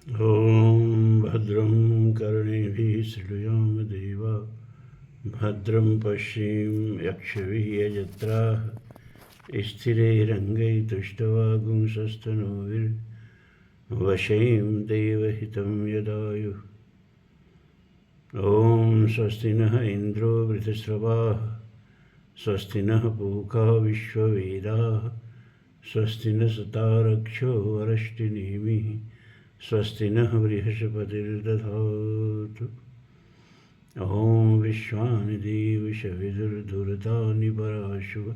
ॐ भद्रं कर्णेभिः शृणुयाम देवा भद्रं पश्येम यक्षभिः यजत्राः स्थिरैरङ्गैस्तुष्टवागुंसस्तनूभिर्वशेम देवहितं यदायुः। ॐ स्वस्ति नः इन्द्रो वृद्धश्रवाः स्वस्ति नः पूषा विश्ववेदाः स्वस्ति न सतारक्षो अरष्टिनेमिः स्वस्ति नः बृहस्पतिर्दधातु। ॐ विश्वानि देवशविदुर्धुरतानि पराशु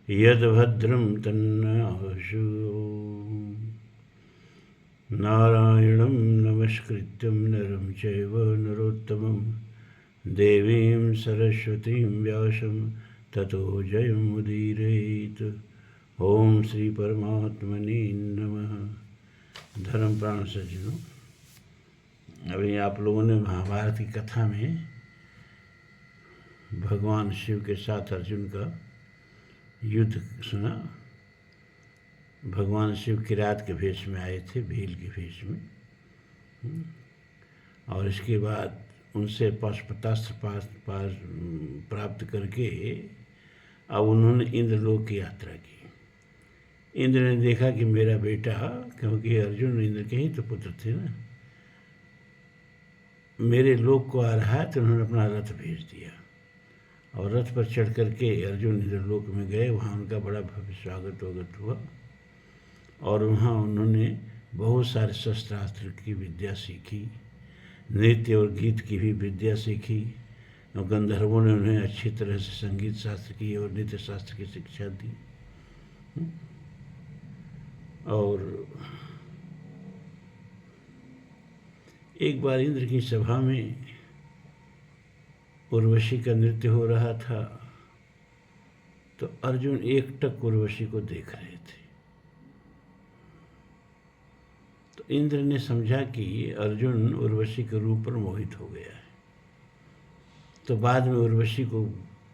यद्भद्रं तन्नआशु। नारायणं नमस्कृत्यं नरं चैव नरोत्तमं देवीं सरस्वतीं व्यासं ततो जयमुदीरयेत्। ओम श्री परमात्मने नमः। धर्म प्राण सज्जनों, अभी आप लोगों ने महाभारत की कथा में भगवान शिव के साथ अर्जुन का युद्ध सुना। भगवान शिव किरात के भेष में आए थे, भील के भेष में, और इसके बाद उनसे पाशुपतास्त्र प्राप्त करके अब उन्होंने इंद्रलोक की यात्रा की। इंद्र ने देखा कि मेरा बेटा, क्योंकि अर्जुन इंद्र के ही तो पुत्र थे ना, मेरे लोक को आ रहा है, तो उन्होंने अपना रथ भेज दिया और रथ पर चढ़ करके अर्जुन इंद्रलोक में गए। वहाँ उनका बड़ा भव्य स्वागत वगत हुआ और वहाँ उन्होंने बहुत सारे शस्त्रास्त्र की विद्या सीखी, नृत्य और गीत की भी विद्या सीखी, और गंधर्वों ने उन्हें अच्छी तरह से संगीत शास्त्र की और नृत्य शास्त्र की शिक्षा दी। और एक बार इंद्र की सभा में उर्वशी का नृत्य हो रहा था, तो अर्जुन एकटक उर्वशी को देख रहे थे। तो इंद्र ने समझा कि अर्जुन उर्वशी के रूप पर मोहित हो गया है। तो बाद में उर्वशी को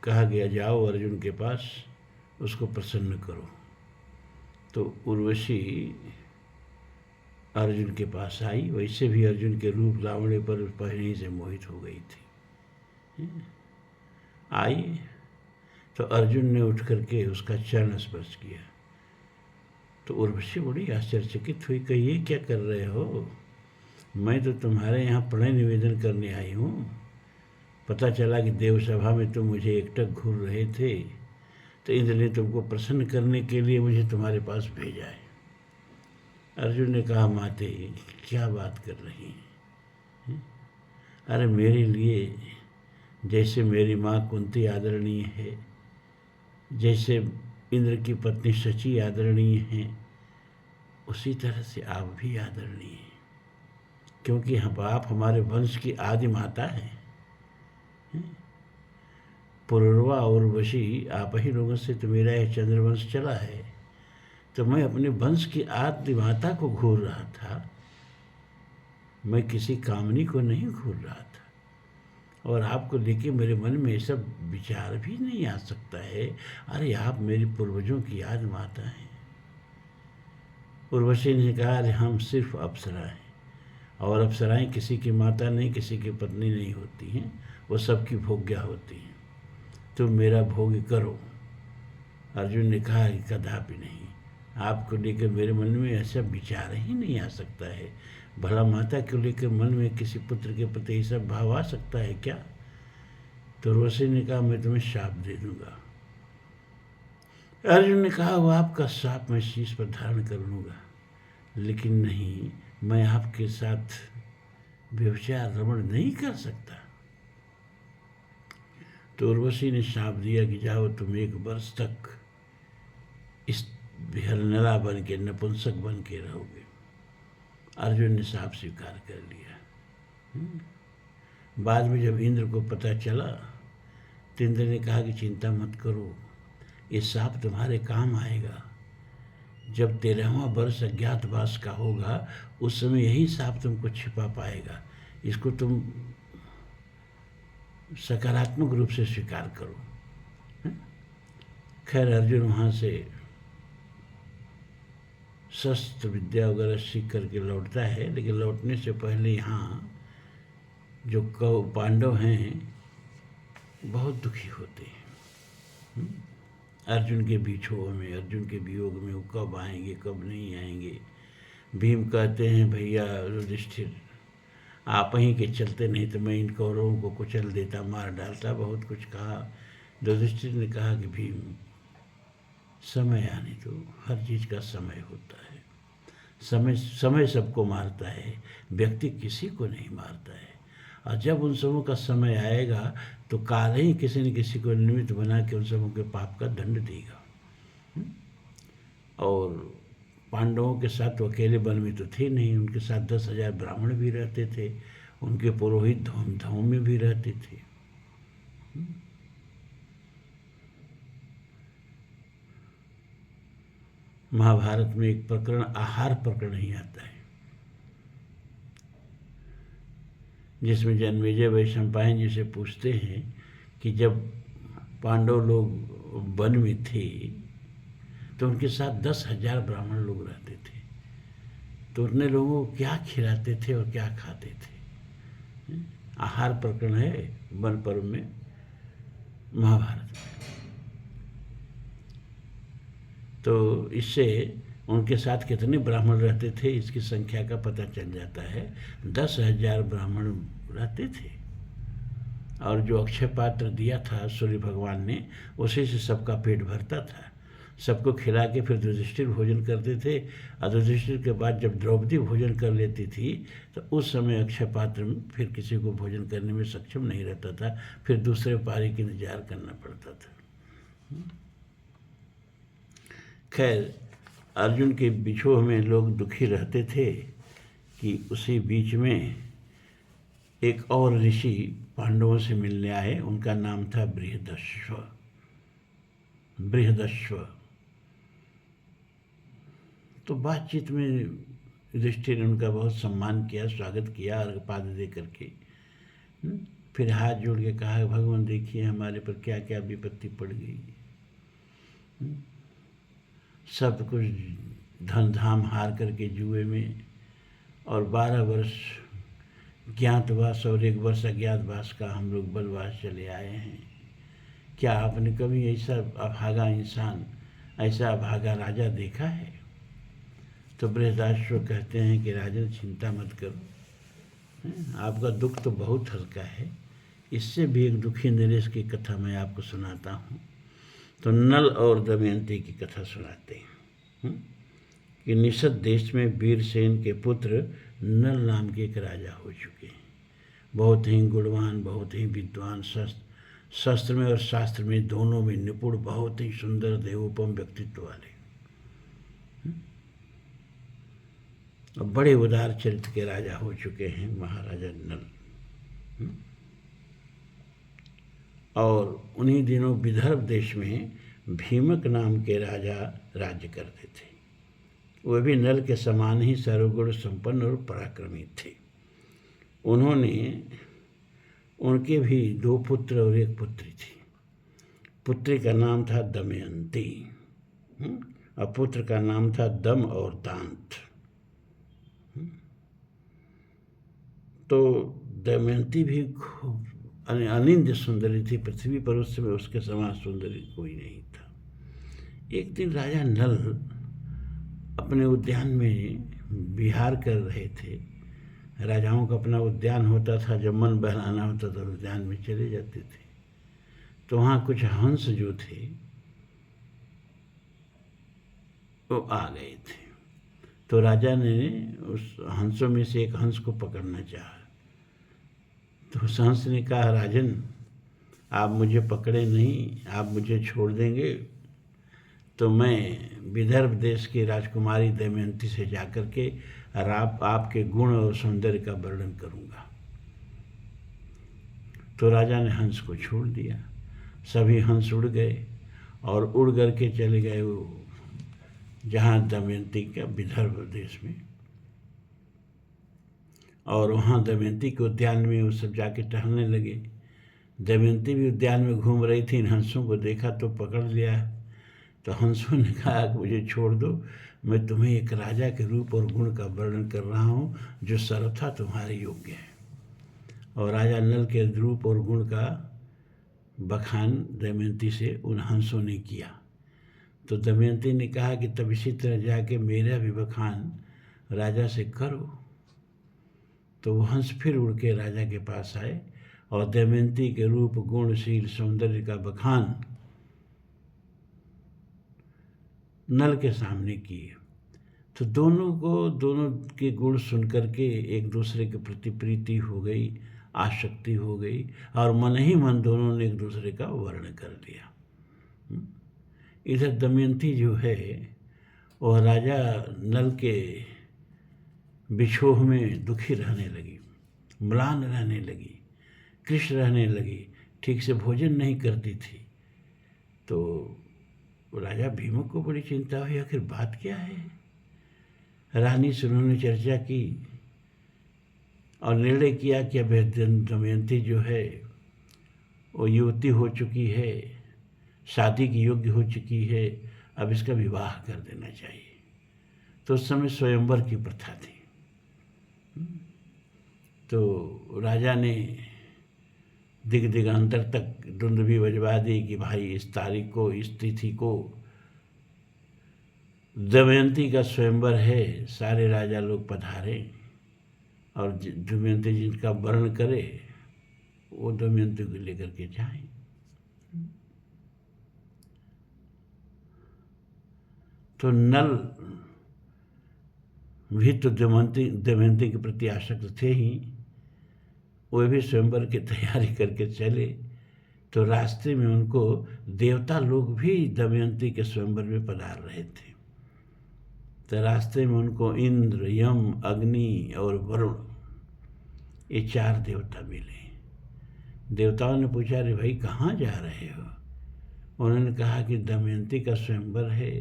कहा गया, जाओ अर्जुन के पास, उसको प्रसन्न करो। तो उर्वशी अर्जुन के पास आई। वैसे भी अर्जुन के रूप लावण्य पर पहले ही से मोहित हो गई थी। आई तो अर्जुन ने उठ करके उसका चरण स्पर्श किया। तो उर्वशी बड़ी आश्चर्यचकित हुई, कही ये क्या कर रहे हो? मैं तो तुम्हारे यहाँ प्रणय निवेदन करने आई हूँ। पता चला कि देवसभा में तुम मुझे एकटक घूर रहे थे, तो इंद्र ने तुमको प्रसन्न करने के लिए मुझे तुम्हारे पास भेजा है। अर्जुन ने कहा, माते क्या बात कर रही हैं? अरे मेरे लिए जैसे मेरी माँ कुंती आदरणीय है, जैसे इंद्र की पत्नी शची आदरणीय हैं, उसी तरह से आप भी आदरणीय हैं, क्योंकि आप हमारे वंश की आदि माता हैं। पुरुरवा और वशी आप ही लोगों से तो मेरा यह चंद्रवंश चला है। तो मैं अपने वंश की आदि माता को घूर रहा था, मैं किसी कामनी को नहीं घूर रहा था। और आपको लेके मेरे मन में ऐसा विचार भी नहीं आ सकता है। अरे आप मेरी पूर्वजों की आदि माता हैं। उर्वशी ने कहा, अरे हम सिर्फ अप्सरा हैं, और अप्सराएं किसी की माता नहीं, किसी की पत्नी नहीं होती हैं, वो सबकी भोग्या होती हैं। तुम मेरा भोग करो। अर्जुन ने कहा, कदापि नहीं, आपको लेकर मेरे मन में ऐसा विचार ही नहीं आ सकता है। भला माता को लेकर मन में किसी पुत्र के प्रति ऐसा भाव आ सकता है क्या? तो उर्वशी ने कहा, मैं तुम्हें शाप दे दूंगा। अर्जुन ने कहा, वो आपका शाप मैं शीश पर धारण कर लूँगा, लेकिन नहीं, मैं आपके साथ व्यभिचार रमण नहीं कर सकता। तो उर्वशी ने शाप दिया कि जाओ तुम 1 वर्ष तक इस विहरनला बन के, नपुंसक बन के रहोगे। अर्जुन ने शाप स्वीकार कर लिया। बाद में जब इंद्र को पता चला, तो इंद्र ने कहा कि चिंता मत करो, ये शाप तुम्हारे काम आएगा। जब 13वां वर्ष अज्ञातवास का होगा, उस समय यही शाप तुमको छिपा पाएगा। इसको तुम सकारात्मक रूप से स्वीकार करो। खैर अर्जुन वहाँ से शस्त्र विद्या वगैरह सीख करके लौटता है, लेकिन लौटने से पहले यहाँ जो पांडव हैं बहुत दुखी होते हैं। अर्जुन के विछोह में, अर्जुन के वियोग में वो कब आएंगे कब नहीं आएंगे। भीम कहते हैं भैया युधिष्ठिर आप ही के चलते, नहीं तो मैं इन कौरवों को कुचल देता, मार डालता, बहुत कुछ कहा। युधिष्ठिर ने कहा कि भीम समय आने दो, हर चीज़ का समय होता है, समय सबको मारता है, व्यक्ति किसी को नहीं मारता है। और जब उन सबों का समय आएगा तो काल ही किसी न किसी को निमित्त बना के उन सबों के पाप का दंड देगा। और पांडवों के साथ वो अकेले वन में तो थे नहीं, उनके साथ 10,000 ब्राह्मण भी रहते थे, उनके पुरोहित धूम में भी रहते थे। महाभारत में एक प्रकरण आहार प्रकरण ही आता है, जिसमें जन्मेजय वैशंपायन जी से पूछते हैं कि जब पांडव लोग वन में थे तो उनके साथ 10,000 ब्राह्मण लोग रहते थे, तो उतने लोगों को क्या खिलाते थे और क्या खाते थे। आहार प्रकरण है वन पर्व में महाभारत में। तो इससे उनके साथ कितने ब्राह्मण रहते थे इसकी संख्या का पता चल जाता है। 10,000 ब्राह्मण रहते थे, और जो अक्षय पात्र दिया था सूर्य भगवान ने, उसी से सबका पेट भरता था। सबको खिला के फिर युधिष्ठिर भोजन करते थे, और युधिष्ठिर के बाद जब द्रौपदी भोजन कर लेती थी तो उस समय अक्षय पात्र में फिर किसी को भोजन करने में सक्षम नहीं रहता था, फिर दूसरे पारी का इंतजार करना पड़ता था। खैर, अर्जुन के विछोह में लोग दुखी रहते थे कि उसी बीच में एक और ऋषि पांडवों से मिलने आए, उनका नाम था बृहदश्व। तो बातचीत में युधिष्ठिर ने उनका बहुत सम्मान किया, स्वागत किया, अर्घ्यपाद्य दे करके फिर हाथ जोड़ के कहा, भगवान देखिए हमारे पर क्या क्या विपत्ति पड़ गई। सब कुछ धन धाम हार करके जुए में, और 12 वर्ष ज्ञातवास और 1 वर्ष अज्ञातवास का हम लोग वनवास चले आए हैं। क्या आपने कभी ऐसा अभागा इंसान, ऐसा अभागा राजा देखा है? तो बृहदाश्व कहते हैं कि राजन चिंता मत करो, आपका दुख तो बहुत हल्का है। इससे भी एक दुखी नरेश की कथा मैं आपको सुनाता हूँ। तो नल और दमयंती की कथा सुनाते हैं कि निषद देश में वीरसेन के पुत्र नल नाम के एक राजा हो चुके हैं। बहुत ही गुणवान, बहुत ही विद्वान, शस्त्र में और शास्त्र में दोनों में निपुण, बहुत ही सुंदर देवोपम व्यक्तित्व वाले, और बड़े उदार चरित्र के राजा हो चुके हैं महाराजा नल। और उन्हीं दिनों विदर्भ देश में भीमक नाम के राजा राज्य करते थे। वे भी नल के समान ही सर्वगुण संपन्न और पराक्रमी थे। उनके भी 2 पुत्र और 1 पुत्री थी। पुत्री का नाम था दमयंती और पुत्र का नाम था दम और दांत। तो दमयंती भी खूब अनिंद्य सुंदरी थी, पृथ्वी पर उस समय उसके समान सुंदरी कोई नहीं था। एक दिन राजा नल अपने उद्यान में विहार कर रहे थे। राजाओं का अपना उद्यान होता था, जब मन बहलाना होता तो उद्यान में चले जाते थे। तो वहाँ कुछ हंस जो थे वो आ गए थे। तो राजा ने उस हंसों में से एक हंस को पकड़ना चाहा। तो उस हंस ने कहा, राजन आप मुझे पकड़े नहीं, आप मुझे छोड़ देंगे तो मैं विदर्भ देश की राजकुमारी दमयंती से जाकर के और आपके गुण और सौंदर्य का वर्णन करूँगा। तो राजा ने हंस को छोड़ दिया। सभी हंस उड़ गए और उड़ करके चले गए वो जहाँ दमयंती का विदर्भ देश में। और वहाँ दमयंती के उद्यान में वो सब जाके टहलने लगे। दमयंती भी उद्यान में घूम रही थी, इन हंसों को देखा तो पकड़ लिया। तो हंसों ने कहा कि मुझे छोड़ दो, मैं तुम्हें एक राजा के रूप और गुण का वर्णन कर रहा हूँ जो सर्वथा तुम्हारे योग्य है। और राजा नल के रूप और गुण का बखान दमयंती से उन हंसों ने किया। तो दमयंती ने कहा कि तब इसी तरह जाके मेरा भी बखान राजा से करो। तो वो हंस फिर उड़ के राजा के पास आए और दमयंती के रूप, गुणशील, सौंदर्य का बखान नल के सामने किए। तो दोनों के गुण सुनकर के एक दूसरे के प्रति प्रीति हो गई, आसक्ति हो गई, और मन ही मन दोनों ने एक दूसरे का वर्णन कर दिया। इधर दमयंती जो है वह राजा नल के बिछोह में दुखी रहने लगी, म्लान रहने लगी, कृष्ण रहने लगी, ठीक से भोजन नहीं करती थी। तो राजा भीमक को बड़ी चिंता हुई, आखिर बात क्या है। रानी से उन्होंने चर्चा की और निर्णय किया कि अब दमयंती जो है वो युवती हो चुकी है, शादी की योग्य हो चुकी है, अब इसका विवाह कर देना चाहिए। तो उस समय स्वयंवर की प्रथा थी। तो राजा ने दिगांतर तक दुंदुभी बजवा दी कि भाई इस तारीख को, इस तिथि को दमयंती का स्वयंवर है, सारे राजा लोग पधारें और दमयंती जिनका वर्ण करे वो दमयंती को लेकर के जाएं। तो नल भी तो दमयंती के प्रति आसक्त थे ही, वे भी स्वयंवर की तैयारी करके चले। तो रास्ते में उनको देवता लोग भी दमयंती के स्वयंवर में पधार रहे थे। तो रास्ते में उनको इंद्र, यम, अग्नि और वरुण, ये 4 देवता मिले। देवताओं ने पूछा, अरे भाई कहाँ जा रहे हो? उन्होंने कहा कि दमयंती का स्वयंवर है,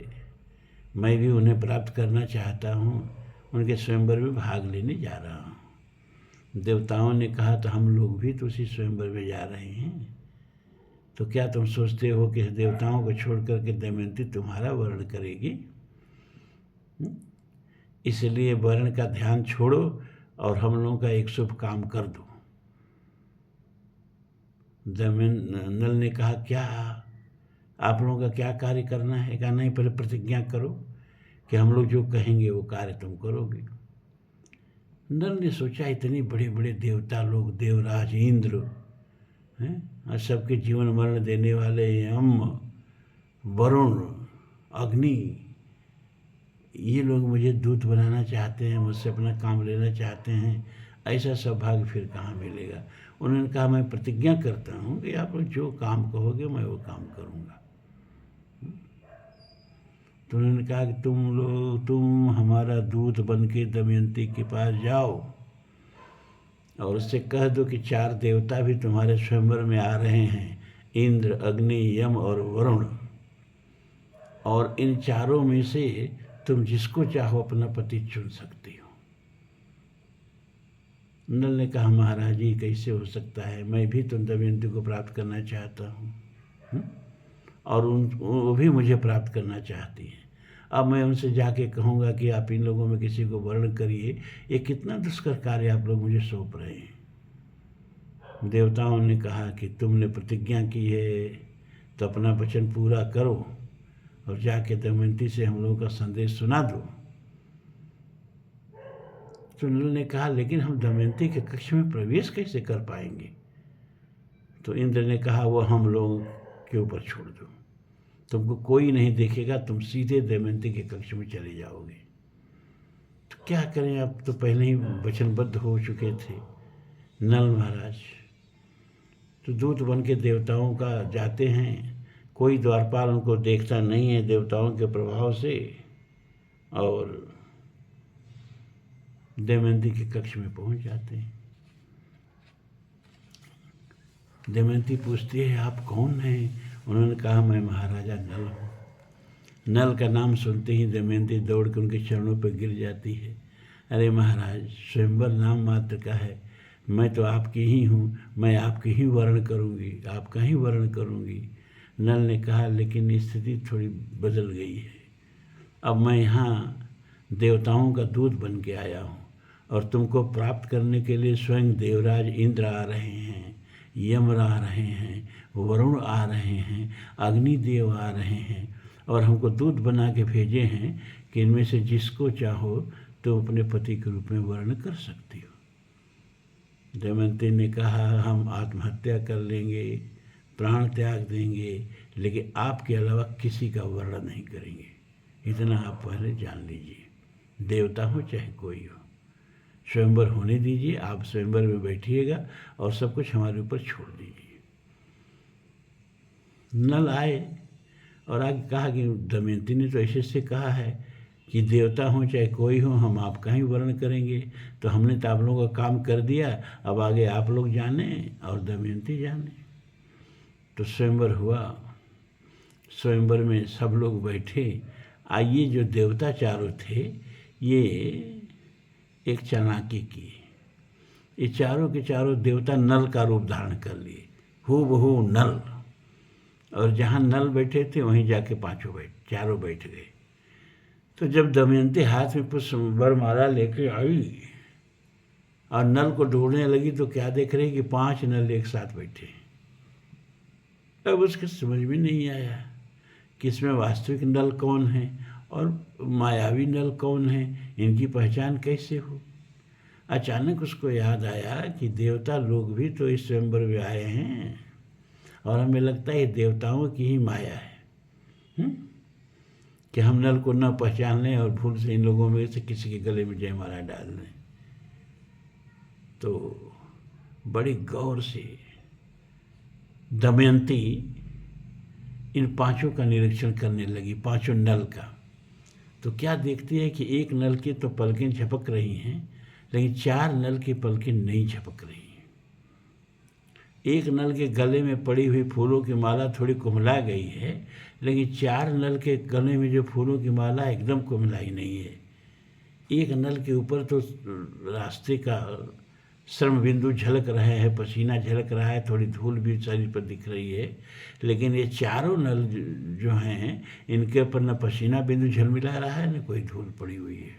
मैं भी उन्हें प्राप्त करना चाहता हूँ, उनके स्वयंवर में भाग लेने जा रहा हूँ। देवताओं ने कहा, तो हम लोग भी तो उसी स्वयंवर में जा रहे हैं। तो क्या तुम सोचते हो कि देवताओं को छोड़ करके दमयंती तुम्हारा वर्ण करेगी? इसलिए वर्ण का ध्यान छोड़ो और हम लोगों का एक शुभ काम कर दो। नल ने कहा, क्या आप लोगों का क्या कार्य करना है? कहा, नहीं, पहले प्रतिज्ञा करो कि हम लोग जो कहेंगे वो कार्य तुम करोगे। नल ने सोचा, इतने बड़े बड़े देवता लोग, देवराज इंद्र हैं, और सबके जीवन मरण देने वाले यम, वरुण, अग्नि, ये लोग मुझे दूत बनाना चाहते हैं, मुझसे अपना काम लेना चाहते हैं, ऐसा सौभाग्य फिर कहाँ मिलेगा। उन्होंने कहा, मैं प्रतिज्ञा करता हूँ कि आप लोग जो काम कहोगे मैं वो काम करूँगा। तो उन्होंने कहा कि तुम हमारा दूत बन के दमयंती के पास जाओ और उससे कह दो कि 4 देवता भी तुम्हारे स्वयंवर में आ रहे हैं, इंद्र, अग्नि, यम और वरुण, और इन चारों में से तुम जिसको चाहो अपना पति चुन सकती हो। नल ने कहा, महाराज जी कैसे हो सकता है, मैं भी तो दमयंती को प्राप्त करना चाहता हूँ और वो भी मुझे प्राप्त करना चाहती हैं। अब मैं उनसे जाके कहूँगा कि आप इन लोगों में किसी को वर्ण करिए, ये कितना दुष्कर कार्य आप लोग मुझे सौंप रहे हैं। देवताओं ने कहा कि तुमने प्रतिज्ञा की है तो अपना वचन पूरा करो और जाके दमयंती से हम लोगों का संदेश सुना दो। तो नल ने कहा, लेकिन हम दमयंती के कक्ष में प्रवेश कैसे कर पाएंगे? तो इंद्र ने कहा, वो हम लोगों के ऊपर छोड़ दो, तुमको कोई नहीं देखेगा, तुम सीधे दमयंती के कक्ष में चले जाओगे। तो क्या करें, अब तो पहले ही वचनबद्ध हो चुके थे नल महाराज। तो दूत बन के देवताओं का जाते हैं, कोई द्वारपाल उनको देखता नहीं है देवताओं के प्रभाव से, और दमयंती के कक्ष में पहुंच जाते हैं। दमयंती पूछती है, आप कौन हैं? उन्होंने कहा, मैं महाराजा नल हूँ। नल का नाम सुनते ही दमयंती दौड़ के उनके चरणों पर गिर जाती है। अरे महाराज, स्वयंवर नाम मात्र का है, मैं तो आपकी ही हूँ, मैं आपकी ही वर्ण करूँगी, आपका ही वर्ण करूँगी। नल ने कहा, लेकिन स्थिति थोड़ी बदल गई है, अब मैं यहाँ देवताओं का दूत बन के आया हूँ और तुमको प्राप्त करने के लिए स्वयं देवराज इंद्र आ रहे हैं, यम आ रहे हैं, वरुण आ रहे हैं, अग्निदेव आ रहे हैं और हमको दूत बना के भेजे हैं कि इनमें से जिसको चाहो तो अपने पति के रूप में वर्ण कर सकती हो। दमयंती ने कहा हम आत्महत्या कर लेंगे, प्राण त्याग देंगे, लेकिन आपके अलावा किसी का वर्ण नहीं करेंगे, इतना आप पहले जान लीजिए। देवता हो चाहे कोई हो, स्वयंवर होने दीजिए, आप स्वयंवर में बैठिएगा और सब कुछ हमारे ऊपर छोड़ दीजिए। नल आए और आगे कहा कि दमयंती ने तो ऐसे से कहा है कि देवता हो चाहे कोई हो हम आपका ही वर्ण करेंगे, तो हमने तो आप लोगों का काम कर दिया, अब आगे आप लोग जाने और दमयंती जाने। तो स्वयंवर हुआ, स्वयंवर में सब लोग बैठे। आइए जो देवता चारों थे ये एक चालाकी की, ये चारों के चारों देवता नल का रूप धारण कर लिए, हूबहू नल। और जहाँ नल बैठे थे वहीं जाके चारों बैठ गए। तो जब दमयंती हाथ में पुष्प वरमाला लेके आई और नल को ढूंढने लगी तो क्या देख रही कि 5 नल एक साथ बैठे। अब उसके समझ में नहीं आया कि इसमें वास्तविक नल कौन है और मायावी नल कौन है, इनकी पहचान कैसे हो। अचानक उसको याद आया कि देवता लोग भी तो इस स्वयंवर में आए हैं और हमें लगता है देवताओं की ही माया है कि हम नल को न पहचान लें और भूल से इन लोगों में से किसी के गले में जयमाला डाल दें। तो बड़ी गौर से दमयंती इन 5 का निरीक्षण करने लगी, 5 नल का। तो क्या देखती है कि एक नल की तो पलकें झपक रही हैं, लेकिन 4 नल की पलकें नहीं झपक रही हैं। एक नल के गले में पड़ी हुई फूलों की माला थोड़ी कुम्हला गई है, लेकिन 4 नल के गले में जो फूलों की माला एकदम कुम्हलाई नहीं है। एक नल के ऊपर तो रास्ते का श्रम बिंदु झलक रहे हैं, पसीना झलक रहा है, थोड़ी धूल भी शरीर पर दिख रही है, लेकिन ये चारों नल जो हैं इनके ऊपर न पसीना बिंदु झलमिला रहा है न कोई धूल पड़ी हुई है।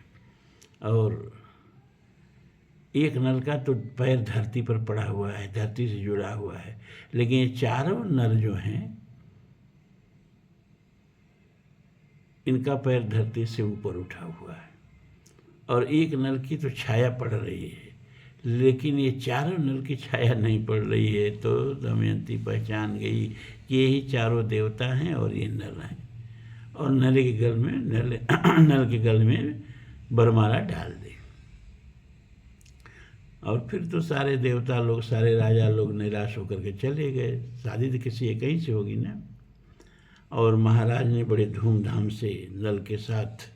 और एक नल का तो पैर धरती पर पड़ा हुआ है, धरती से जुड़ा हुआ है, लेकिन ये चारों नल जो हैं इनका पैर धरती से ऊपर उठा हुआ है और एक नल की तो छाया पड़ रही है, लेकिन ये चारों नल की छाया नहीं पड़ रही है। तो दमयंती पहचान गई कि यही चारों देवता हैं और ये नल हैं और नल के गल में वरमाला डाल दी। और फिर तो सारे देवता लोग, सारे राजा लोग निराश होकर के चले गए। शादी तो किसी एक ही से होगी ना। और महाराज ने बड़े धूमधाम से नल के साथ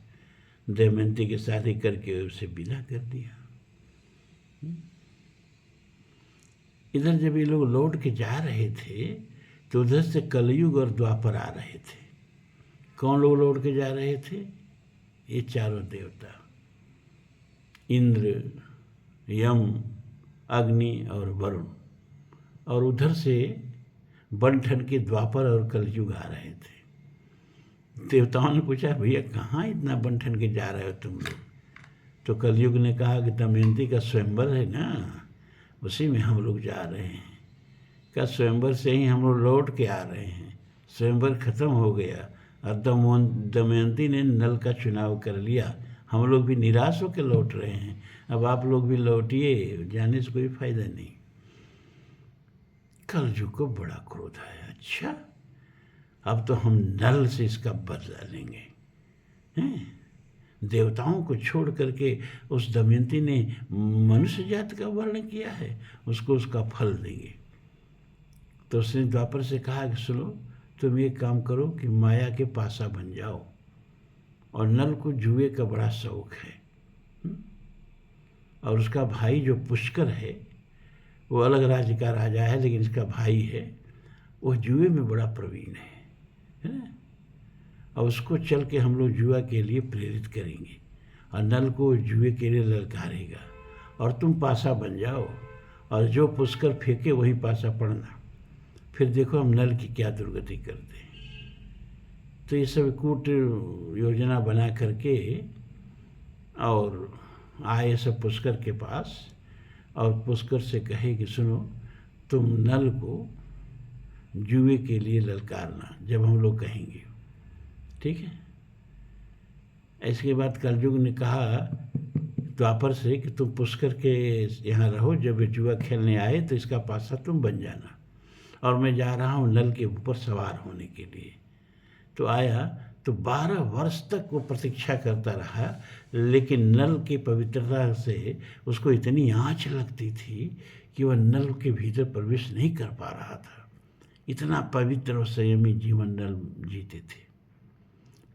दमयंती की शादी करके उसे विदा कर दिया। इधर जब ये लोग लौट के जा रहे थे तो उधर से कलयुग और द्वापर आ रहे थे। कौन लोग लौट के जा रहे थे? ये चारों देवता, इंद्र, यम, अग्नि और वरुण। और उधर से बनठन के द्वापर और कलयुग आ रहे थे। देवताओं ने पूछा भैया कहाँ इतना बनठन के जा रहे हो तुम लोग? तो कलयुग ने कहा कि दमयंती का स्वयंवर है ना, उसी में हम लोग जा रहे हैं। क्या स्वयंवर से ही हम लोग लौट के आ रहे हैं, स्वयंवर खत्म हो गया और दमयंती ने नल का चुनाव कर लिया, हम लोग भी निराश होकर लौट रहे हैं, अब आप लोग भी लौटिए, जाने से कोई फायदा नहीं। कलयुग को बड़ा क्रोध आया, अच्छा अब तो हम नल से इसका बदला लेंगे। हैं? देवताओं को छोड़ करके उस दमयंती ने मनुष्य जाति का वर्ण किया है, उसको उसका फल देंगे। तो उसने द्वापर से कहा कि सुनो, तुम एक काम करो कि माया के पासा बन जाओ। और नल को जुए का बड़ा शौक है और उसका भाई जो पुष्कर है वो अलग राज्य का राजा है, लेकिन इसका भाई है वो जुए में बड़ा प्रवीण है ना। और उसको चल के हम लोग जुआ के लिए प्रेरित करेंगे और नल को जुए के लिए ललकारेगा और तुम पासा बन जाओ और जो पुष्कर फेंके वही पासा पड़ना, फिर देखो हम नल की क्या दुर्गति करते हैं। तो ये सब कूट योजना बना करके और आए सब पुष्कर के पास, और पुष्कर से कहे कि सुनो, तुम नल को जुए के लिए ललकारना जब हम लोग कहेंगे, ठीक है। इसके बाद कलयुग ने कहा द्वापर से कि तुम पुष्कर के यहाँ रहो, जब ये जुआ खेलने आए तो इसका पासा तुम बन जाना, और मैं जा रहा हूँ नल के ऊपर सवार होने के लिए। तो आया तो 12 वर्ष तक वो प्रतीक्षा करता रहा, लेकिन नल की पवित्रता से उसको इतनी आँच लगती थी कि वह नल के भीतर प्रवेश नहीं कर पा रहा था। इतना पवित्र और संयमी जीवन नल जीते थे।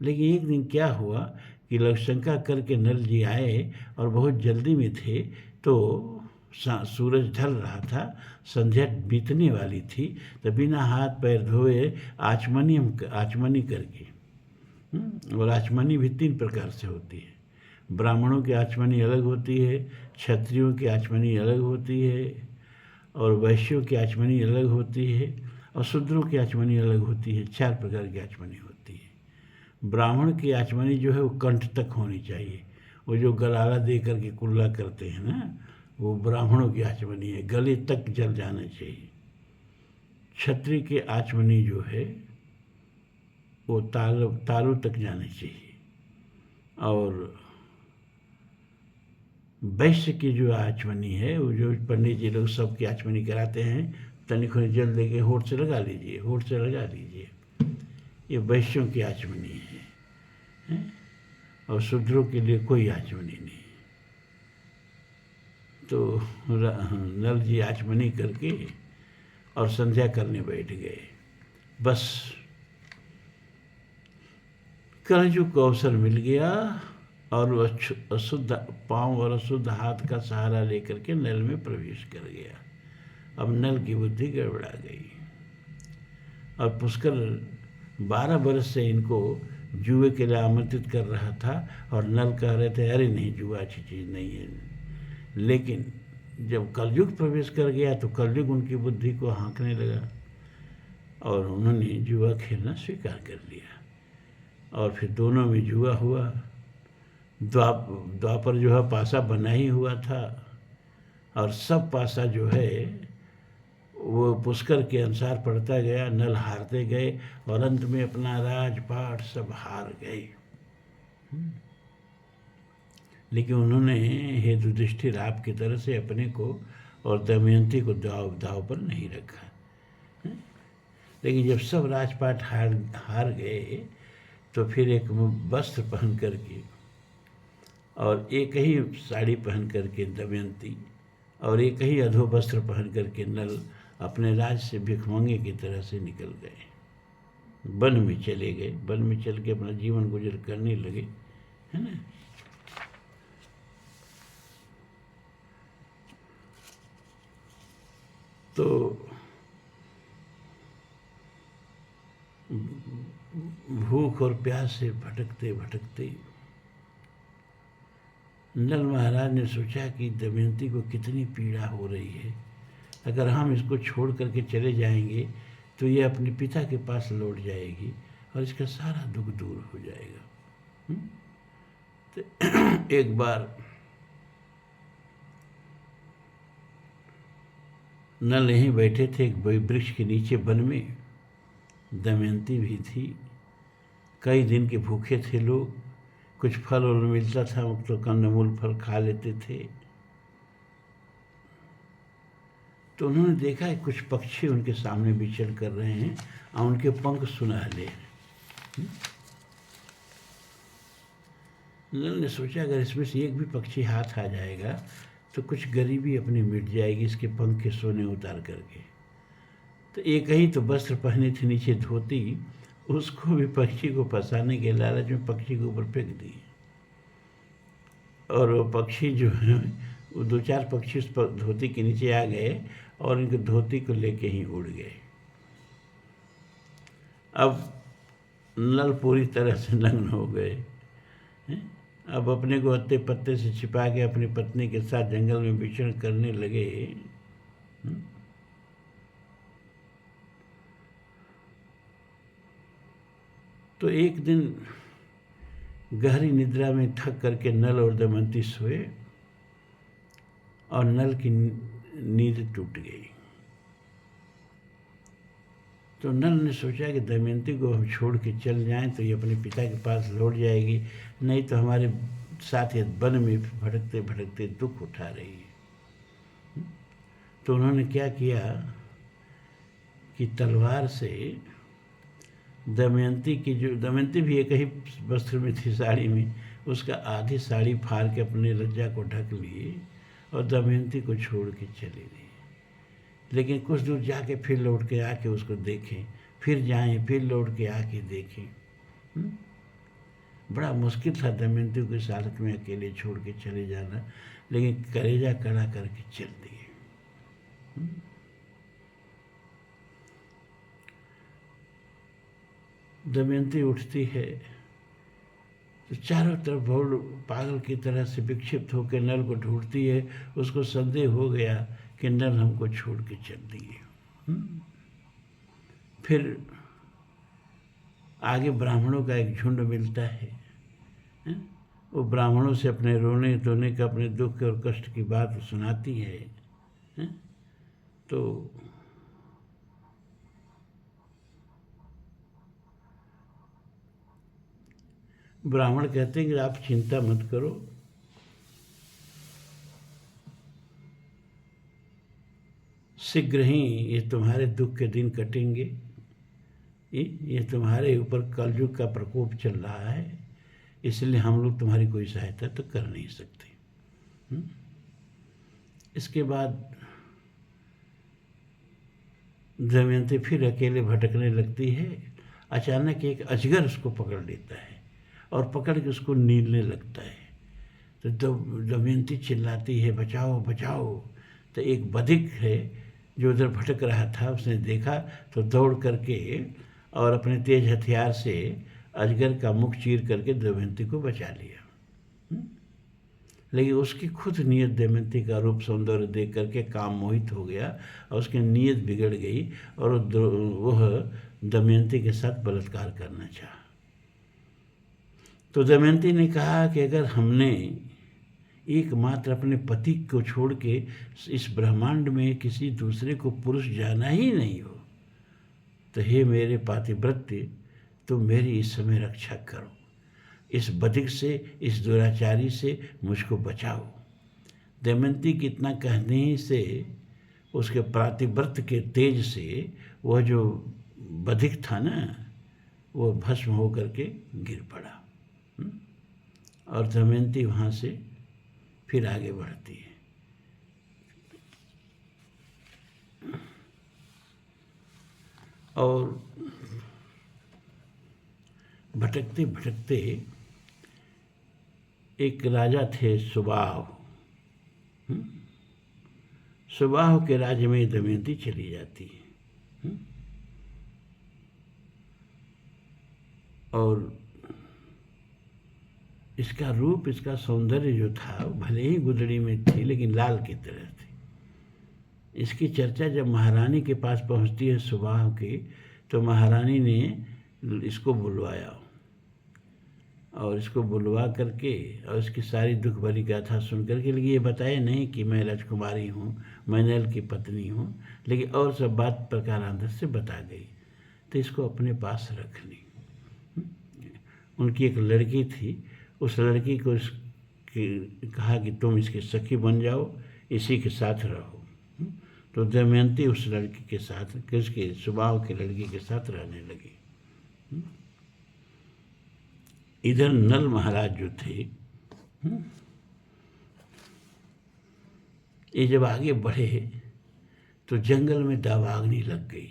लेकिन एक दिन क्या हुआ कि लवशंका करके नल जी आए और बहुत जल्दी में थे, तो सूरज ढल रहा था, संध्या बीतने वाली थी, तो बिना हाथ पैर धोए आचमनी करके, और आचमनी भी 3 प्रकार से होती है। ब्राह्मणों की आचमनी अलग होती है, क्षत्रियों की आचमनी अलग होती है, और वैश्यों की आचमनी अलग होती है, और शूद्रों की आचमनी अलग होती है। 4 प्रकार की आचमनी होती है। ब्राह्मण की आचमनी जो है वो कंठ तक होनी चाहिए, वो जो गलाला दे करके कुल्ला करते हैं ना, वो ब्राह्मणों की आचमनी है, गले तक जल जाना चाहिए। क्षत्रिय की आचमनी जो है वो तालू तक जानी चाहिए, और वैश्य की जो आचमनी है, वो जो पंडित जी लोग सबकी आचमनी कराते हैं, तनिक जल दे के होठ से लगा लीजिए, होठ से लगा लीजिए, ये वैश्यों की आचमनी है। और शूद्रों के लिए कोई आचमनी नहीं। तो नल जी आचमनी करके और संध्या करने बैठ गए। बस कलयुग को अवसर मिल गया, और वह अशुद्ध पाँव और अशुद्ध हाथ का सहारा लेकर के नल में प्रवेश कर गया। अब नल की बुद्धि गड़बड़ा गई, और पुष्कर 12 बरस से इनको जुए के लिए आमंत्रित कर रहा था, और नल कह रहे थे अरे नहीं, जुआ अच्छी चीज़ नहीं है। लेकिन जब कलयुग प्रवेश कर गया तो कलयुग उनकी बुद्धि को हाँकने लगा, और उन्होंने जुआ खेलना स्वीकार कर लिया। और फिर दोनों में जुआ हुआ। द्वापर जो है पासा बना ही हुआ था, और सब पासा जो है वो पुष्कर के अनुसार पढ़ता गया। नल हारते गए, और अंत में अपना राजपाट सब हार गए। लेकिन उन्होंने हे युधिष्ठिर आपकी तरह से अपने को और दमयंती को दाव पर नहीं रखा। लेकिन जब सब राजपाट हार गए, तो फिर एक वस्त्र पहन करके और एक ही साड़ी पहन करके दमयंती, और एक ही अधो वस्त्र पहन करके नल अपने राज से भिखमंगे की तरह से निकल गए, वन में चले गए। वन में चल के अपना जीवन गुजर करने लगे, है ना। तो भूख और प्यास से भटकते भटकते नल महाराज ने सोचा कि दमयंती को कितनी पीड़ा हो रही है, अगर हम इसको छोड़ करके चले जाएंगे तो ये अपने पिता के पास लौट जाएगी और इसका सारा दुख दूर हो जाएगा। तो एक बार नल यहीं बैठे थे एक वृक्ष के नीचे वन में, दमयंती भी थी। कई दिन के भूखे थे लोग, कुछ फल और मिलता था तो कंदमूल फल खा लेते थे। तो उन्होंने देखा कि कुछ पक्षी उनके सामने विचरण कर रहे हैं और उनके पंख सुनहले हैं। नल ने सोचा अगर इसमें से एक भी पक्षी हाथ आ जाएगा तो कुछ गरीबी अपनी मिट जाएगी, इसके पंख के सोने उतार करके। तो एक ही तो वस्त्र पहने थे नीचे धोती, उसको भी पक्षी को फंसाने के लालच में पक्षी के ऊपर फेंक दी, और वो पक्षी जो है वो 2-4 पक्षी उस धोती के नीचे आ गए और इनके धोती को लेके ही उड़ गए। अब नल पूरी तरह से नग्न हो गए। अब अपने को अत्ते पत्ते से छिपा के अपनी पत्नी के साथ जंगल में विचरण करने लगे। तो एक दिन गहरी निद्रा में थक करके नल और दमयंती सोए और नल की नींद टूट गई। तो नल ने सोचा कि दमयंती को हम छोड़ के चल जाएं तो ये अपने पिता के पास लौट जाएगी, नहीं तो हमारे साथ ये वन में भटकते भटकते दुख उठा रही है। तो उन्होंने क्या किया कि तलवार से दमयंती की, जो दमयंती भी एक ही वस्त्र में थी, साड़ी में, उसका आधी साड़ी फाड़ के अपने लज्जा को ढक लिए और दमयंती को छोड़ के चली गई। लेकिन कुछ दूर जाके फिर लौट के आके उसको देखें, फिर जाएं, फिर लौट के आके देखें। बड़ा मुश्किल था दमयंती को इस हालत में अकेले छोड़ के चले जाना, लेकिन कलेजा कड़ा करके चल दिए। दमयंती उठती है तो चारों तरफ बहुत पागल की तरह से विक्षिप्त होकर नल को ढूंढती है। उसको संदेह हो गया कि नल हमको छोड़ के चल दिए। फिर आगे ब्राह्मणों का एक झुंड मिलता है। वो ब्राह्मणों से अपने रोने धोने का, अपने दुख और कष्ट की बात सुनाती है। तो ब्राह्मण कहते हैं कि आप चिंता मत करो, शीघ्र ही ये तुम्हारे दुख के दिन कटेंगे। ये तुम्हारे ऊपर कलयुग का प्रकोप चल रहा है, इसलिए हम लोग तुम्हारी कोई सहायता तो कर नहीं सकते। इसके बाद दमयंती फिर अकेले भटकने लगती है। अचानक एक अजगर उसको पकड़ लेता है और पकड़ के उसको नीलने लगता है। तो दमयंती चिल्लाती है, बचाओ बचाओ। तो एक बधिक है जो उधर भटक रहा था, उसने देखा तो दौड़ करके और अपने तेज हथियार से अजगर का मुख चीर करके दमयंती को बचा लिया। लेकिन उसकी खुद नीयत दमयंती का रूप सौंदर्य देख करके काम मोहित हो गया और उसकी नीयत बिगड़ गई और वह दमयंती के साथ बलात्कार करना चाहा। तो दमयंती ने कहा कि अगर हमने एकमात्र अपने पति को छोड़ के इस ब्रह्मांड में किसी दूसरे को पुरुष जाना ही नहीं हो, तो हे मेरे पातिव्रत्य, तुम मेरी इस समय रक्षा करो, इस बधिक से, इस दुराचारी से मुझको बचाओ। दमयंती की इतना कहने ही से उसके पातिव्रत्य के तेज से वह जो बधिक था ना, वो भस्म होकर के गिर पड़ा। और दमयंती वहाँ से फिर आगे बढ़ती है। और भटकते भटकते एक राजा थे सुबाहु। सुबाहु के राज्य में दमयंती चली जाती है। और इसका रूप, इसका सौंदर्य जो था, भले ही गुदड़ी में थी लेकिन लाल की तरह थी। इसकी चर्चा जब महारानी के पास पहुंचती है सुबाहु की, तो महारानी ने इसको बुलवाया और इसको बुलवा करके और इसकी सारी दुख भरी गाथा सुन करके, लेकिन ये बताया नहीं कि मैं राजकुमारी हूँ, मैं नल की पत्नी हूँ, लेकिन और सब बात प्रकारांतर से बता गई। तो इसको अपने पास रख ली। उनकी एक लड़की थी, उस लड़की को कहा कि तुम इसकी सखी बन जाओ, इसी के साथ रहो। तो दमयंती उस लड़की के साथ, किसके, सुबाहु की लड़की के साथ रहने लगी। इधर नल महाराज जो थे, ये जब आगे बढ़े तो जंगल में दावाग्नि लग गई।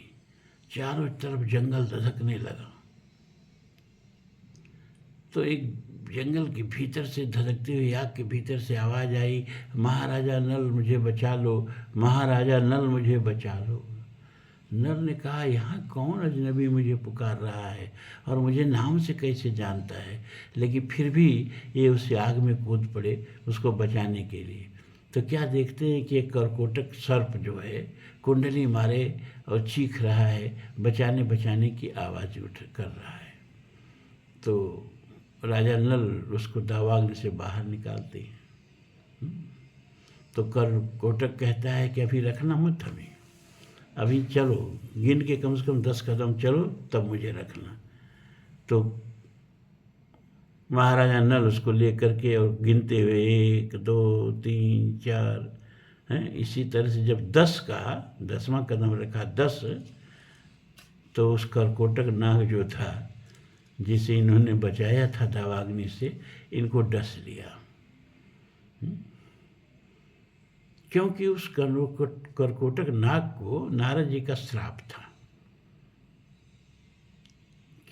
चारों तरफ जंगल धधकने लगा। तो एक जंगल के भीतर से, धधकती हुई आग के भीतर से आवाज़ आई, महाराजा नल मुझे बचा लो, महाराजा नल मुझे बचा लो। नल ने कहा, यहाँ कौन अजनबी मुझे पुकार रहा है और मुझे नाम से कैसे जानता है। लेकिन फिर भी ये उस आग में कूद पड़े उसको बचाने के लिए। तो क्या देखते हैं कि एक करकोटक सर्प जो है कुंडली मारे और चीख रहा है, बचाने बचाने की आवाज़ उठ कर रहा है। तो राजा नल उसको दावाग्नि से बाहर निकालते हैं। तो कोटक कहता है कि अभी रखना मत हमें, अभी चलो, गिन के कम से कम 10 कदम चलो तब मुझे रखना। तो महाराजा नल उसको लेकर के और गिनते हुए 1 2 3 4 हैं, इसी तरह से जब 10 कहा, 10वां कदम रखा 10, तो उस करकोटक नाग जो था जिसे इन्होंने बचाया था दावाग्नि से, इनको डस लिया। क्योंकि उस करकोटक नाग को नारद जी का श्राप था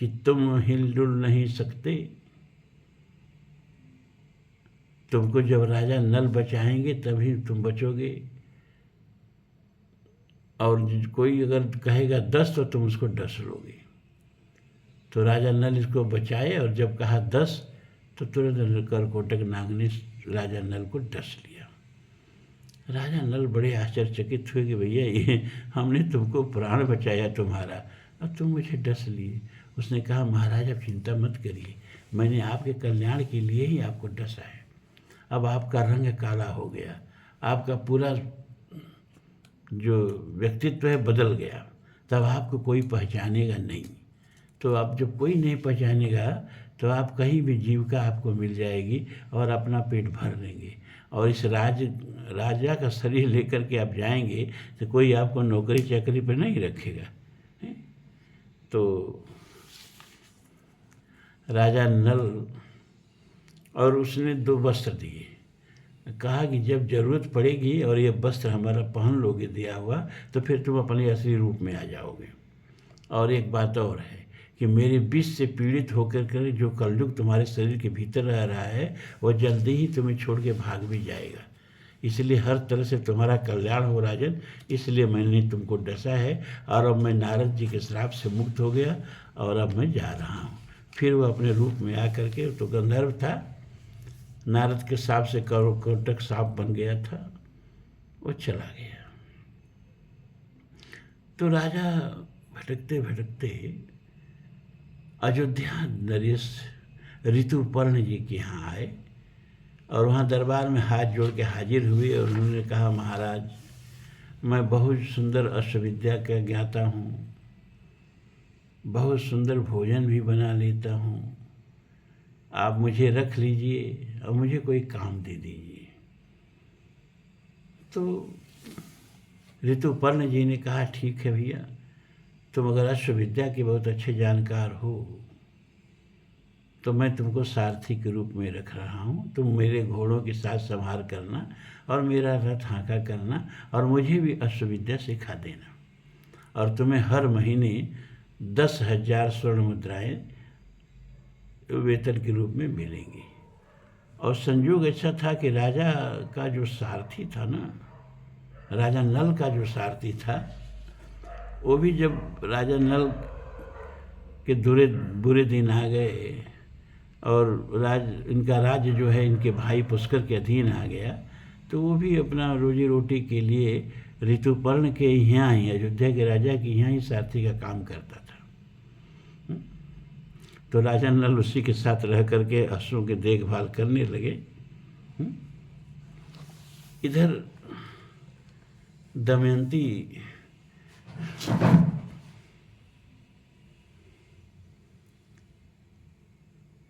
कि तुम हिलडुल नहीं सकते, तुमको जब राजा नल बचाएंगे तभी तुम बचोगे, और कोई अगर कहेगा 10 तो तुम उसको डस लोगे। तो राजा नल इसको बचाए, और जब कहा 10 तो तुरंत करकोटक नाग ने राजा नल को डस लिया। राजा नल बड़े आश्चर्यचकित हुए कि भैया ये हमने तुमको प्राण बचाया तुम्हारा, और तुम मुझे डस लिए। उसने कहा महाराज अब चिंता मत करिए, मैंने आपके कल्याण के लिए ही आपको डसा है। अब आपका रंग काला हो गया, आपका पूरा जो व्यक्तित्व है बदल गया, तब आपको कोई पहचानेगा नहीं। तो अब जब कोई नहीं पहचानेगा तो आप कहीं भी जीविका आपको मिल जाएगी और अपना पेट भर लेंगे, और इस राजा का शरीर लेकर के आप जाएंगे तो कोई आपको नौकरी चाकरी पर नहीं रखेगा। तो राजा नल, और उसने 2 वस्त्र दिए, कहा कि जब जरूरत पड़ेगी और ये वस्त्र हमारा पहन लोगे दिया हुआ, तो फिर तुम अपने असली रूप में आ जाओगे। और एक बात और है कि मेरे विष से पीड़ित होकर कर जो कलयुग तुम्हारे शरीर के भीतर रह रहा है, वह जल्दी ही तुम्हें छोड़ के भाग भी जाएगा। इसलिए हर तरह से तुम्हारा कल्याण हो राजन, इसलिए मैंने तुमको डसा है, और अब मैं नारद जी के श्राप से मुक्त हो गया और अब मैं जा रहा हूँ। फिर वह अपने रूप में आकर के, तो गंधर्व था, नारद के साप से करकोटक सांप बन गया था, वो चला गया। तो राजा भटकते भटकते अयोध्या नरेश ऋतुपर्ण जी के यहाँ आए, और वहाँ दरबार में हाथ जोड़ के हाजिर हुए, और उन्होंने कहा महाराज मैं बहुत सुंदर अष्टविद्या का ज्ञाता हूँ, बहुत सुंदर भोजन भी बना लेता हूँ, आप मुझे रख लीजिए और मुझे कोई काम दे दीजिए। तो ऋतुपर्ण जी ने कहा ठीक है भैया, तुम अगर अश्वविद्या के बहुत अच्छे जानकार हो तो मैं तुमको सारथी के रूप में रख रहा हूँ, तुम मेरे घोड़ों के साथ संभार करना और मेरा रथ हाँका करना, और मुझे भी अश्वविद्या सिखा देना, और तुम्हें हर महीने 10,000 स्वर्ण मुद्राएं वेतन के रूप में मिलेंगी। और संयोग ऐसा था कि राजा का जो सारथी था ना, राजा नल का जो सारथी था, वो भी जब राजा नल के बुरे दिन आ गए और इनका राज्य जो है इनके भाई पुष्कर के अधीन आ गया, तो वो भी अपना रोजी रोटी के लिए ऋतुपर्ण के यहाँ ही, अयोध्या के राजा के यहाँ ही सारथी का काम करता था। तो राजा नल उसी के साथ रह करके अश्वों की देखभाल करने लगे। इधर दमयंती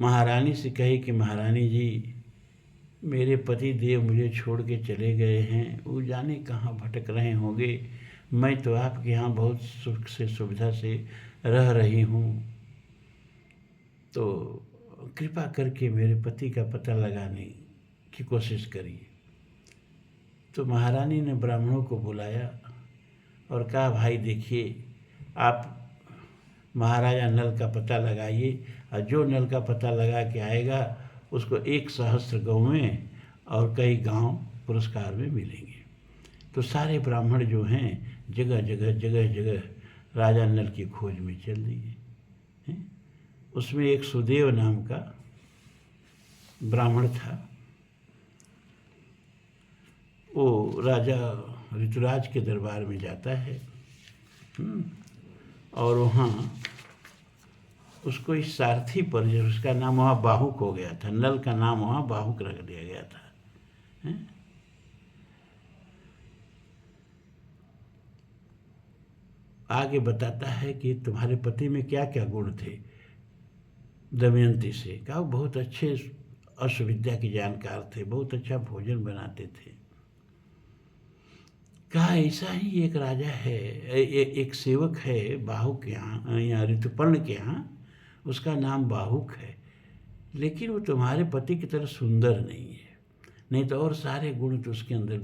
महारानी से कही कि महारानी जी, मेरे पति देव मुझे छोड़ के चले गए हैं, वो जाने कहाँ भटक रहे होंगे, मैं तो आपके यहाँ बहुत सुख से सुविधा से रह रही हूँ, तो कृपा करके मेरे पति का पता लगाने की कोशिश करिए। तो महारानी ने ब्राह्मणों को बुलाया और कहा भाई देखिए, आप महाराजा नल का पता लगाइए, और जो नल का पता लगा के आएगा उसको 1 सहस्त्र गौवें और कई गांव पुरस्कार में मिलेंगे। तो सारे ब्राह्मण जो हैं जगह जगह राजा नल की खोज में चल दिए। उसमें एक सुदेव नाम का ब्राह्मण था, वो राजा ऋतुराज के दरबार में जाता है और वहाँ उसको इस सारथी पर, जो उसका नाम वहाँ बाहुक हो गया था, नल का नाम वहाँ बाहुक रख दिया गया था। हैं? आगे बताता है कि तुम्हारे पति में क्या क्या गुण थे। दमयंती से कहा वो बहुत अच्छे अश्वविद्या के जानकार थे, बहुत अच्छा भोजन बनाते थे। कहा ऐसा ही एक राजा है, एक सेवक है बाहुक के यहाँ, या ऋतुपर्ण के यहाँ, उसका नाम बाहुक है, लेकिन वो तुम्हारे पति की तरह सुंदर नहीं है, नहीं तो और सारे गुण तो उसके अंदर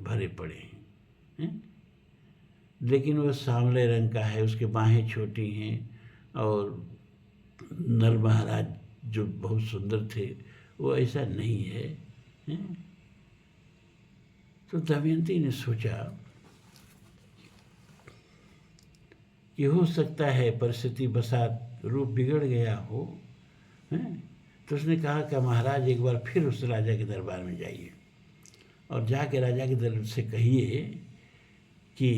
भरे पड़े हैं। लेकिन वो सांवले रंग का है, उसके बाहें छोटी हैं, और नल महाराज जो बहुत सुंदर थे वो ऐसा नहीं है। तो दमयंती ने सोचा कि हो सकता है परिस्थिति बसात रूप बिगड़ गया हो। तो उसने कहा कि महाराज एक बार फिर उस राजा के दरबार में जाइए और जाके राजा के दरबार से कहिए कि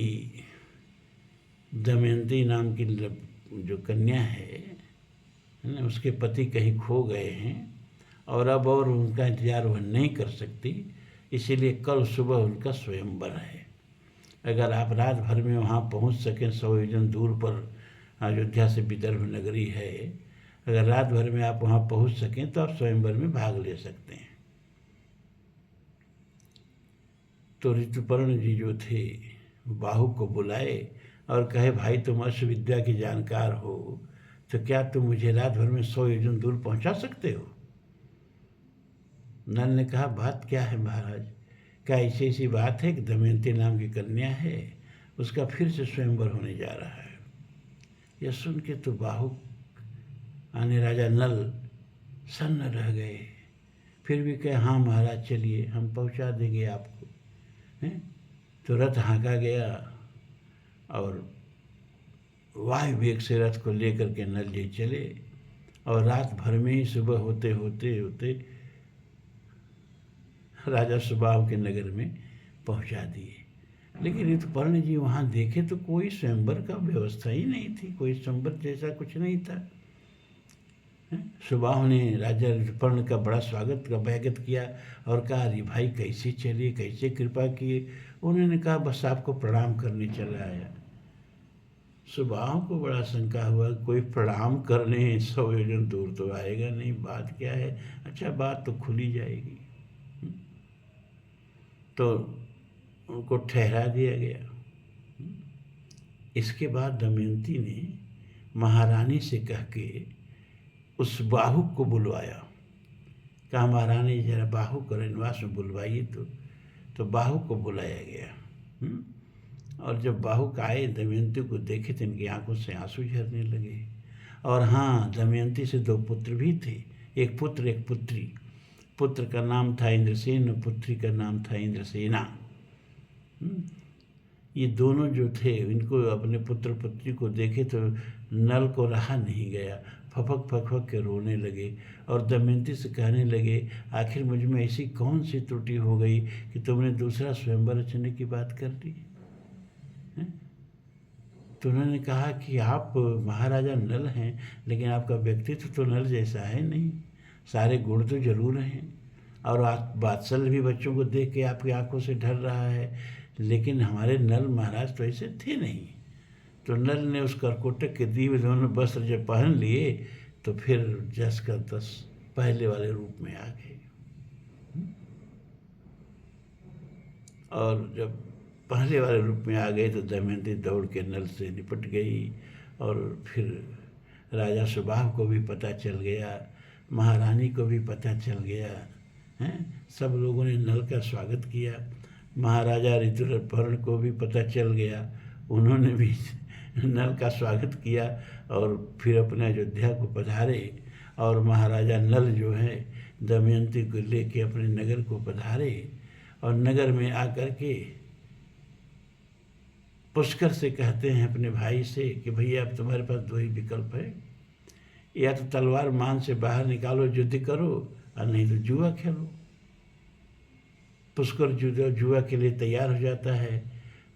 दमयंती नाम की जो कन्या है ना, उसके पति कहीं खो गए हैं और अब और उनका इंतज़ार वह नहीं कर सकती, इसीलिए कल सुबह उनका स्वयंवर है। अगर आप रात भर में वहाँ पहुँच सकें, 100 योजन दूर पर अयोध्या से विदर्भ नगरी है, अगर रात भर में आप वहाँ पहुँच सकें तो आप स्वयंवर में भाग ले सकते हैं। तो ऋतुपर्ण जी जो थे बाहुक को बुलाए और कहे भाई तुम अश्वविद्या के जानकार हो, तो क्या तुम मुझे रात भर में 100 योजन दूर पहुँचा सकते हो? नल ने कहा बात क्या है महाराज? क्या ऐसी ऐसी बात है कि दमयंती नाम की कन्या है, उसका फिर से स्वयंवर होने जा रहा है। यह सुन के तो बाहुक आने राजा नल सन्न रह गए, फिर भी कहे हाँ महाराज चलिए हम पहुंचा देंगे आपको। हैं? तो रथ हाँका गया और वायु वेग से रथ को लेकर के नल जी चले और रात भर में ही सुबह होते होते होते राजा सुबाहु के नगर में पहुंचा दिए। लेकिन ऋतुपर्ण जी वहाँ देखे तो कोई स्वयंवर का व्यवस्था ही नहीं थी, कोई स्वयंवर जैसा कुछ नहीं था। सुबाहु ने राजा ऋतुपर्ण का बड़ा स्वागत किया और कहा अरे भाई कैसे चलिए, कैसे कृपा किए? उन्होंने कहा बस आपको प्रणाम करने चला आया। सुबाहु को बड़ा शंका हुआ, कोई प्रणाम करने 100 योजन दूर तो आएगा नहीं, बात क्या है? अच्छा बात तो खुली जाएगी। तो उनको ठहरा दिया गया। इसके बाद दमयंती ने महारानी से कह के उस बाहुक को बुलवाया। कहा महारानी जरा बाहुक रनवास में बुलवाइए। तो बाहुक को बुलाया गया। और जब बाहुक आए दमयंती को देखे तो इनकी आंखों से आंसू झरने लगे। और हाँ, दमयंती से 2 पुत्र भी थे, एक पुत्र एक पुत्री। पुत्र का नाम था इंद्रसेन और पुत्री का नाम था इंद्रसेना। ये दोनों जो थे, इनको अपने पुत्र पुत्री को देखे तो नल को रहा नहीं गया, फपक फकफक के रोने लगे और दमयंती से कहने लगे आखिर मुझ में ऐसी कौन सी त्रुटि हो गई कि तुमने दूसरा स्वयंवर रचने की बात कर ली? तो उन्होंने कहा कि आप महाराजा नल हैं, लेकिन आपका व्यक्तित्व तो नल जैसा है नहीं, सारे गुण तो जरूर हैं और वात्सल्य भी बच्चों को देख के आपकी आंखों से ढल रहा है, लेकिन हमारे नल महाराज तो ऐसे थे नहीं। तो नल ने उस करकोटक के दिव्य दोनों वस्त्र जब पहन लिए तो फिर जस का तस पहले वाले रूप में आ गए। और जब पहले वाले रूप में आ गए तो दमयंती दौड़ के नल से निपट गई और फिर राजा सुबाहु को भी पता चल गया, महारानी को भी पता चल गया। सब लोगों ने नल का स्वागत किया। महाराजा ऋतुपर्ण को भी पता चल गया, उन्होंने भी नल का स्वागत किया और फिर अपने अयोध्या को पधारे। और महाराजा नल जो है दमयंती को लेके अपने नगर को पधारे और नगर में आकर के पुष्कर से कहते हैं अपने भाई से कि भैया अब तुम्हारे पास 2 ही विकल्प है, या तो तलवार मान से बाहर निकालो, युद्ध करो, और नहीं तो जुआ खेलो। पुष्कर जुआ के लिए तैयार हो जाता है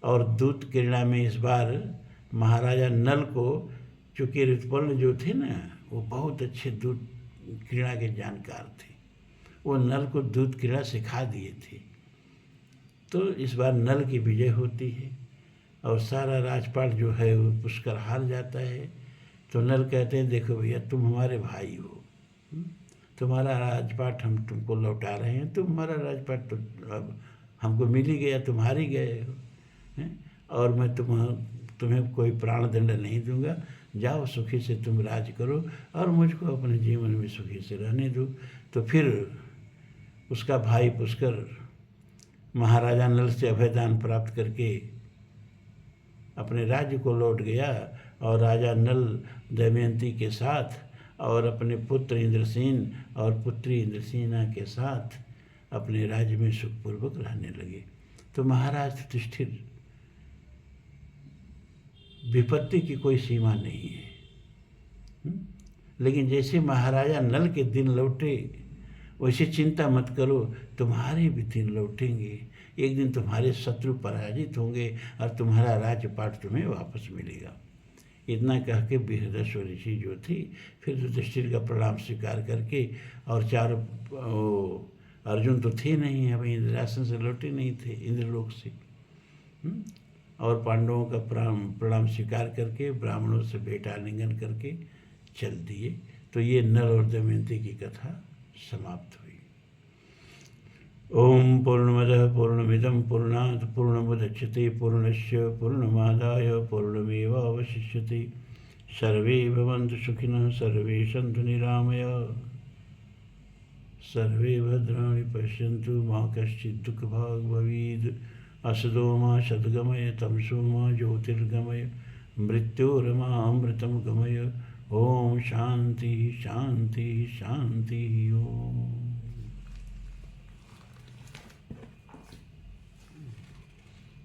और दूत क्रीड़ा में इस बार महाराजा नल को, चूँकि ऋतुपर्ण जो थे ना वो बहुत अच्छे दूध क्रीड़ा के जानकार थे। वो नल को दूध क्रीड़ा सिखा दिए थे। तो इस बार नल की विजय होती है और सारा राजपाट जो है वो पुष्कर हार जाता है। तो नल कहते हैं, देखो भैया, तुम हमारे भाई हो, तुम्हारा राजपाट हम तुमको लौटा रहे हैं, तुम्हारा राजपाट तो अब हमको मिल ही गया, तुम हार ही गए हो, हैं? और मैं तुम्हें कोई प्राण दंड नहीं दूंगा, जाओ सुखी से तुम राज करो और मुझको अपने जीवन में सुखी से रहने दो। तो फिर उसका भाई पुष्कर महाराजा नल से अभयदान प्राप्त करके अपने राज्य को लौट गया और राजा नल दमयंती के साथ और अपने पुत्र इंद्रसेन और पुत्री इंद्रसेना के साथ अपने राज्य में सुखपूर्वक रहने लगे। तो महाराज युधिष्ठिर, विपत्ति की कोई सीमा नहीं है, लेकिन जैसे महाराजा नल के दिन लौटे वैसे चिंता मत करो, तुम्हारे भी दिन लौटेंगे। एक दिन तुम्हारे शत्रु पराजित होंगे और तुम्हारा राज्यपाट तुम्हें वापस मिलेगा। इतना कह के बृहदस्व ऋषि जो थी फिर युधिष्ठिर का प्रणाम स्वीकार करके, और चारों अर्जुन तो थे नहीं, अभी इंद्रासन से लौटे नहीं थे इंद्रलोक से, और पांडवों का प्रणाम स्वीकार करके ब्राह्मणों से भेंट आलिंगन करके चल दिए। तो ये नल और दमयंती की कथा समाप्त हुई। ओम पूर्णमदः पूर्णमिदं पूर्णात् पूर्णमुदच्यते पूर्णस्य पूर्णमादाय पूर्णमेवावशिष्यते। सर्वे भवन्तु सुखिनः, सर्वे सन्तु निरामयाः, सर्वे भद्राणि पश्यन्तु, मा कश्चित् दुःखभाग् भवेत्। असतो मा सद्गमय, तमसो मा ज्योतिर्गमय, मृत्योर्मामृतं गमय। ओम शांति शांति शांति। ओम।